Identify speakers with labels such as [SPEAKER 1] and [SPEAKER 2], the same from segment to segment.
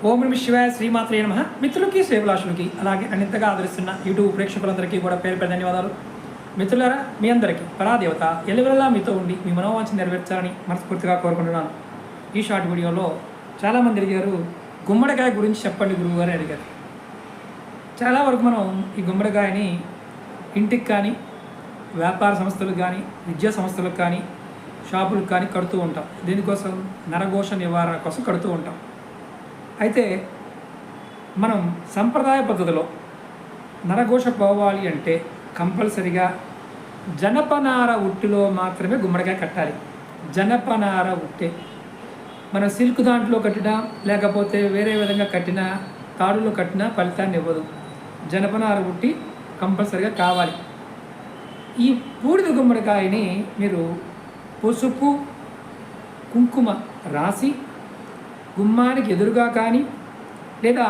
[SPEAKER 1] ఓం నమః శివాయ శ్రీమాత్రే నమః. మిత్రులకి శ్రేభిలాషులకి అలాగే అన్నింతగా ఆదరిస్తున్న యూట్యూబ్ ప్రేక్షకులందరికీ కూడా పేరు పేరు ధన్యవాదాలు. మిత్రులారా, మీ అందరికీ పరాదేవత ఎల్లవెల్లా మీతో ఉండి మీ మనోవాంఛ నెరవేర్చాలని మనస్ఫూర్తిగా కోరుకుంటున్నాను. ఈ షార్ట్ వీడియోలో చాలామంది అడిగారు, గుమ్మడికాయ గురించి చెప్పండి గురువు అని అడిగారు. చాలా వరకు మనం ఈ గుమ్మడికాయని ఇంటికి కానీ, వ్యాపార సంస్థలకు కానీ, విద్యా సంస్థలకు కానీ, షాపులకు కానీ కడుతూ ఉంటాం. దీనికోసం నరఘోష నివారణ కోసం కడుతూ ఉంటాం. అయితే మనం సంప్రదాయ పద్ధతిలో నరఘోష పోవాలి అంటే కంపల్సరిగా జనపనార ఉట్టిలో మాత్రమే గుమ్మడికాయ కట్టాలి. జనపనార ఉట్టే మనం సిల్క్ దాంట్లో కట్టినా లేకపోతే వేరే విధంగా కట్టినా తాడులో కట్టినా ఫలితాన్ని ఇవ్వదు. జనపనార ఉట్టి కంపల్సరిగా కావాలి. ఈ బూడిద గుమ్మడికాయని మీరు పసుపు కుంకుమ రాసి గుమ్మానికి ఎదురుగా కానీ లేదా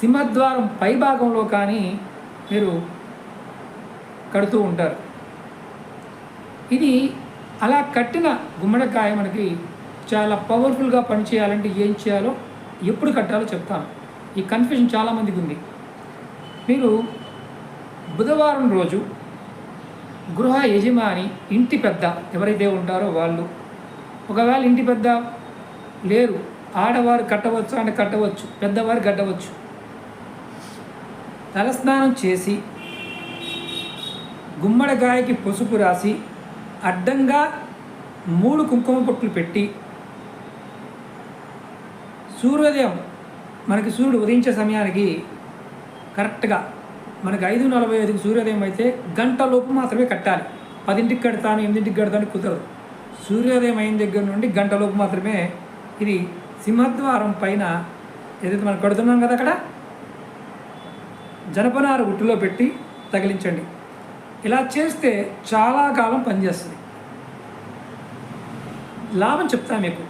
[SPEAKER 1] సింహద్వారం పైభాగంలో కానీ మీరు కడుతూ ఉంటారు. ఇది అలా కట్టిన గుమ్మడికాయ మనకి చాలా పవర్ఫుల్గా పనిచేయాలంటే ఏం చేయాలో, ఎప్పుడు కట్టాలో చెప్తాను. ఈ కన్ఫ్యూజన్ చాలామందికి ఉంది. మీరు బుధవారం రోజు గృహ యజమాని, ఇంటి పెద్ద ఎవరైతే ఉంటారో వాళ్ళు, ఒకవేళ ఇంటి పెద్ద లేరు, ఆడవారు కట్టవచ్చు అంటే కట్టవచ్చు, పెద్దవారు కట్టవచ్చు. తలస్నానం చేసి గుమ్మడికాయకి పసుపు రాసి అడ్డంగా 3 కుంకుమ పొట్లు పెట్టి సూర్యోదయం మనకి సూర్యుడు ఉదయించే సమయానికి కరెక్ట్గా మనకి 5:45కి సూర్యోదయం అయితే గంటలోపు మాత్రమే కట్టాలి. 10ంటికి కడతాను, 8ంటికి కడతాను కుదరదు. సూర్యోదయం అయిన దగ్గర నుండి గంటలోపు మాత్రమే ఇది సింహద్వారం పైన ఏదైతే మనం కడుతున్నాం కదా అక్కడ జనపనార ఉట్టులో పెట్టి తగిలించండి. ఇలా చేస్తే చాలా కాలం పనిచేస్తుంది. లాభం చెప్తాను మీకు.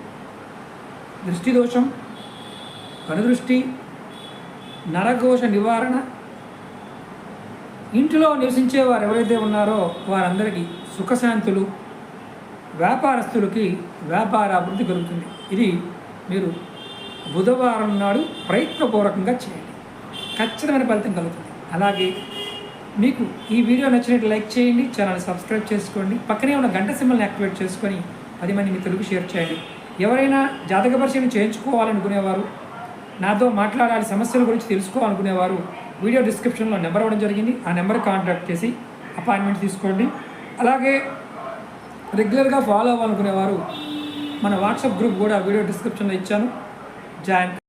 [SPEAKER 1] దృష్టి దోషం, కనుదృష్టి, నరఘోష నివారణ, ఇంటిలో నివసించే వారు ఎవరైతే ఉన్నారో వారందరికీ సుఖశాంతులు, వ్యాపారస్తులకి వ్యాపార అభివృద్ధి కలుగుతుంది. ఇది మీరు బుధవారం నాడు ప్రయత్నపూర్వకంగా చేయండి, ఖచ్చితమైన ఫలితం కలుగుతుంది. అలాగే మీకు ఈ వీడియో నచ్చినట్టు లైక్ చేయండి, ఛానల్ సబ్స్క్రైబ్ చేసుకోండి, పక్కనే ఉన్న గంట సింబల్ని యాక్టివేట్ చేసుకొని 10 మంది మిత్రులకు షేర్ చేయండి. ఎవరైనా జాతక పరిశీలన చేయించుకోవాలనుకునేవారు, నాతో మాట్లాడాలి, సమస్యల గురించి తెలుసుకోవాలనుకునేవారు వీడియో డిస్క్రిప్షన్లో నెంబర్ ఇవ్వడం జరిగింది. ఆ నెంబర్ కాంటాక్ట్ చేసి అపాయింట్మెంట్ తీసుకోండి. అలాగే రెగ్యులర్గా ఫాలో అవ్వాలనుకునేవారు మన వాట్సాప్ గ్రూప్ కూడా వీడియో డిస్క్రిప్షన్లో ఇచ్చాను, జాయిన్